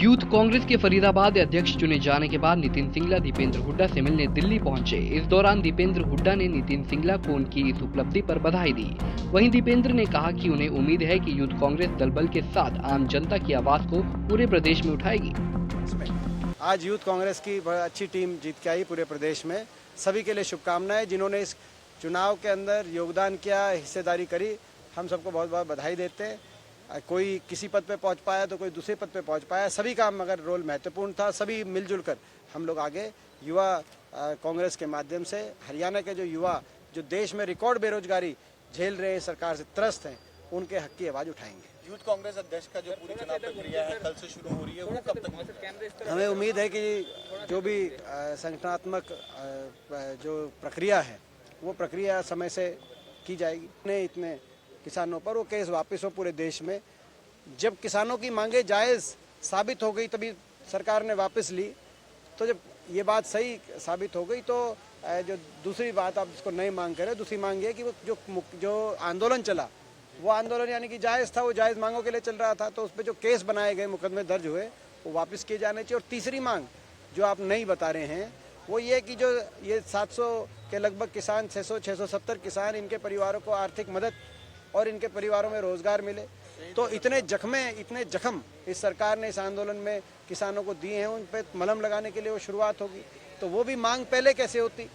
Youth Congress के फरीदाबाद अध्यक्ष चुने जाने के बाद नितिन सिंगला दीपेंद्र हुड्डा से मिलने दिल्ली पहुंचे। इस दौरान दीपेंद्र हुड्डा ने नितिन सिंगला को उनकी इस उपलब्धि पर बधाई दी। वहीं दीपेंद्र ने कहा कि उन्हें उम्मीद है कि यूथ कांग्रेस दलबल के साथ आम जनता की आवाज को पूरे प्रदेश में उठाएगी। आज यूथ कांग्रेस की अच्छी टीम जीत के आई पूरे प्रदेश में। सभी के लिए शुभकामनाएं। जिन्होंने इस चुनाव के अंदर योगदान किया, हिस्सेदारी करी, हम सबको बहुत बहुत बधाई देते हैं। कोई किसी पद पे पहुंच पाया तो कोई दूसरे पद पे पहुंच पाया। सभी का मगर रोल महत्वपूर्ण था। सभी मिलजुल कर हम लोग आगे युवा कांग्रेस के माध्यम से हरियाणा के जो युवा जो देश में रिकॉर्ड बेरोजगारी झेल रहे हैं, सरकार से त्रस्त हैं, उनके हक की आवाज़ उठाएंगे। यूथ कांग्रेस अध्यक्ष का जो पूरी चुनाव प्रक्रिया है कल से शुरू हो रही है, वो कब तक? हमें उम्मीद है कि जो भी संगठनात्मक जो प्रक्रिया है वो प्रक्रिया समय से की जाएगी। इतने किसानों पर वो केस वापस हो पूरे देश में। जब किसानों की मांगे जायज़ साबित हो गई तभी सरकार ने वापस ली। तो जब ये बात सही साबित हो गई तो जो दूसरी बात आप जिसको नई मांग करें, दूसरी मांग ये कि वो जो आंदोलन चला वो आंदोलन यानी कि जायज़ था, वो जायज़ मांगों के लिए चल रहा था। तो उस पर जो केस बनाए गए, मुकदमे दर्ज हुए, वो वापस किए जाने चाहिए। और तीसरी मांग जो आप नहीं बता रहे हैं वो ये कि जो ये 700 के लगभग किसान, 670 किसान, इनके परिवारों को आर्थिक मदद और इनके परिवारों में रोजगार मिले। तो इतने जख्म इस सरकार ने इस आंदोलन में किसानों को दिए हैं, उन पे मलहम लगाने के लिए वो शुरुआत होगी। तो वो भी मांग पहले कैसे होती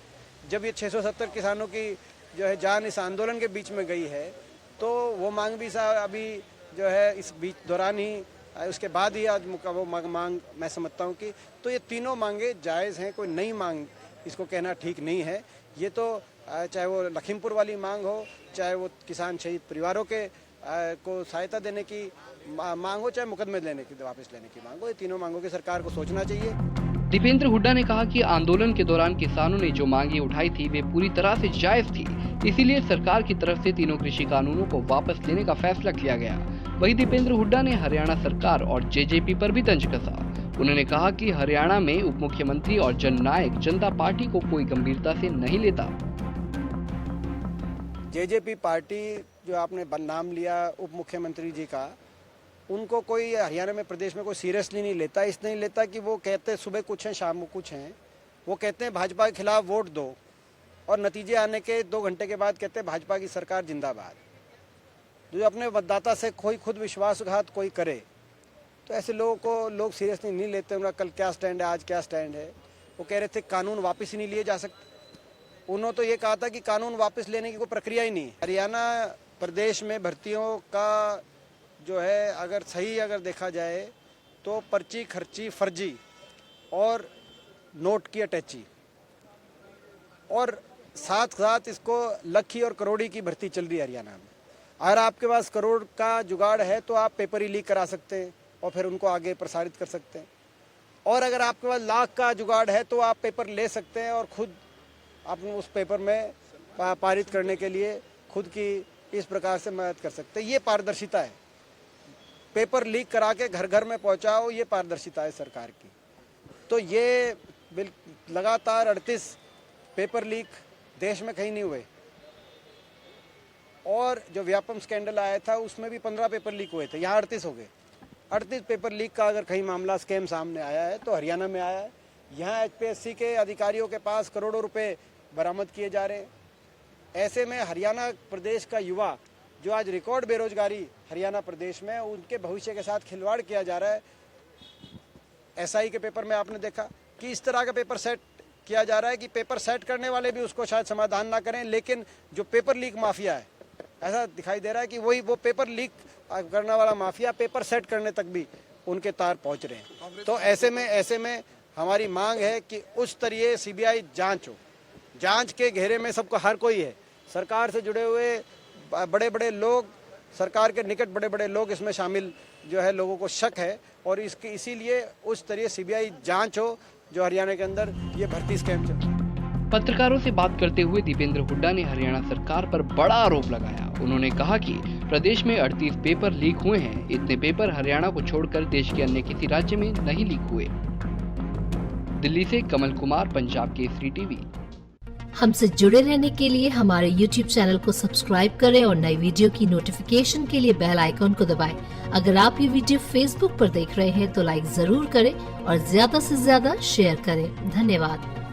जब ये 670 किसानों की जो है जान इस आंदोलन के बीच में गई है। तो वो मांग भी अभी जो है इस बीच दौरान ही, उसके बाद ही आज वो मांग मैं समझता हूँ कि तो ये तीनों मांगे जायज़ हैं। कोई नई मांग इसको कहना ठीक नहीं है। ये तो चाहे वो लखीमपुर वाली मांग हो, चाहे वो किसान शहीद परिवारों के को सहायता देने की मांग हो, चाहे मुकदमे वापस लेने की मांग हो, ये तीनों मांगों की सरकार को सोचना चाहिए। दीपेंद्र हुड्डा ने कहा कि आंदोलन के दौरान किसानों ने जो मांगे उठाई थी वे पूरी तरह से जायज थी, इसीलिए सरकार की तरफ से तीनों कृषि कानूनों को वापस लेने का फैसला किया गया। वहीं दीपेंद्र हुड्डा ने हरियाणा सरकार और जेजेपी पर भी तंज कसा। उन्होंने कहा कि हरियाणा में उप मुख्यमंत्री और जननायक जनता पार्टी को कोई गंभीरता से नहीं लेता। जेजेपी पार्टी जो आपने नाम लिया उप मुख्यमंत्री जी का, उनको कोई हरियाणा में, प्रदेश में कोई सीरियसली नहीं लेता। इसलिए नहीं लेता कि वो कहते सुबह कुछ हैं, शाम को कुछ हैं। वो कहते हैं भाजपा के खिलाफ वोट दो और नतीजे आने के 2 घंटे के बाद कहते हैं भाजपा की सरकार जिंदाबाद। जो अपने मतदाता से कोई खुद विश्वासघात कोई करे तो ऐसे लोगों को लोग सीरियसली नहीं लेते। उनका कल क्या स्टैंड है, आज क्या स्टैंड है। वो कह रहे थे कानून वापस ही नहीं लिए जा सकते। उन्होंने तो ये कहा था कि कानून वापस लेने की कोई प्रक्रिया ही नहीं। हरियाणा प्रदेश में भर्तियों का जो है अगर देखा जाए तो पर्ची खर्ची फर्जी और नोट की अटैची, और साथ साथ इसको लखी और करोड़ी की भर्ती चल रही है हरियाणा में। अगर आपके पास करोड़ का जुगाड़ है तो आप पेपर ही लीक करा सकते हैं और फिर उनको आगे प्रसारित कर सकते हैं। और अगर आपके पास लाख का जुगाड़ है तो आप पेपर ले सकते हैं और खुद अपने उस पेपर में पारित करने के लिए खुद की इस प्रकार से मदद कर सकते हैं। ये पारदर्शिता है। पेपर लीक करा के घर घर में पहुंचाओ, ये पारदर्शिता है सरकार की। तो ये लगातार 38 पेपर लीक देश में कहीं नहीं हुए। और जो व्यापम स्कैंडल आया था उसमें भी 15 पेपर लीक हुए थे, यहाँ 38 हो गए। 38 पेपर लीक का अगर कहीं मामला स्कैम सामने आया है तो हरियाणा में आया है। यहाँ एचपीएससी के अधिकारियों के पास करोड़ों रुपए बरामद किए जा रहे हैं। ऐसे में हरियाणा प्रदेश का युवा जो आज रिकॉर्ड बेरोजगारी हरियाणा प्रदेश में, उनके भविष्य के साथ खिलवाड़ किया जा रहा है। एसआई के पेपर में आपने देखा कि इस तरह का पेपर सेट किया जा रहा है कि पेपर सेट करने वाले भी उसको शायद समाधान ना करें, लेकिन जो पेपर लीक माफिया है, ऐसा दिखाई दे रहा है कि वो पेपर लीक करने वाला माफिया पेपर सेट करने तक भी उनके तार पहुंच रहे हैं। तो ऐसे में हमारी मांग है कि उस तरह सीबीआई जांच हो। जांच के घेरे में सबको हर कोई है, सरकार से जुड़े हुए बड़े बड़े लोग, सरकार के निकट बड़े बड़े लोग इसमें शामिल जो है, लोगों को शक है। और इसीलिए उस तरह सीबीआई जांच हो जो हरियाणा के अंदर ये भर्ती स्कैम चल रहा है। पत्रकारों से बात करते हुए दीपेंद्र हुड्डा ने हरियाणा सरकार पर बड़ा आरोप लगाया। उन्होंने कहा कि प्रदेश में 38 पेपर लीक हुए हैं। इतने पेपर हरियाणा को छोड़कर देश के अन्य किसी राज्य में नहीं लीक हुए। दिल्ली से कमल कुमार, पंजाब केसरी टीवी। हमसे जुड़े रहने के लिए हमारे YouTube चैनल को सब्सक्राइब करें और नई वीडियो की नोटिफिकेशन के लिए बेल आइकॉन को दबाएं। अगर आप ये वीडियो Facebook पर देख रहे हैं तो लाइक जरूर करें और ज्यादा से ज्यादा शेयर करें। धन्यवाद।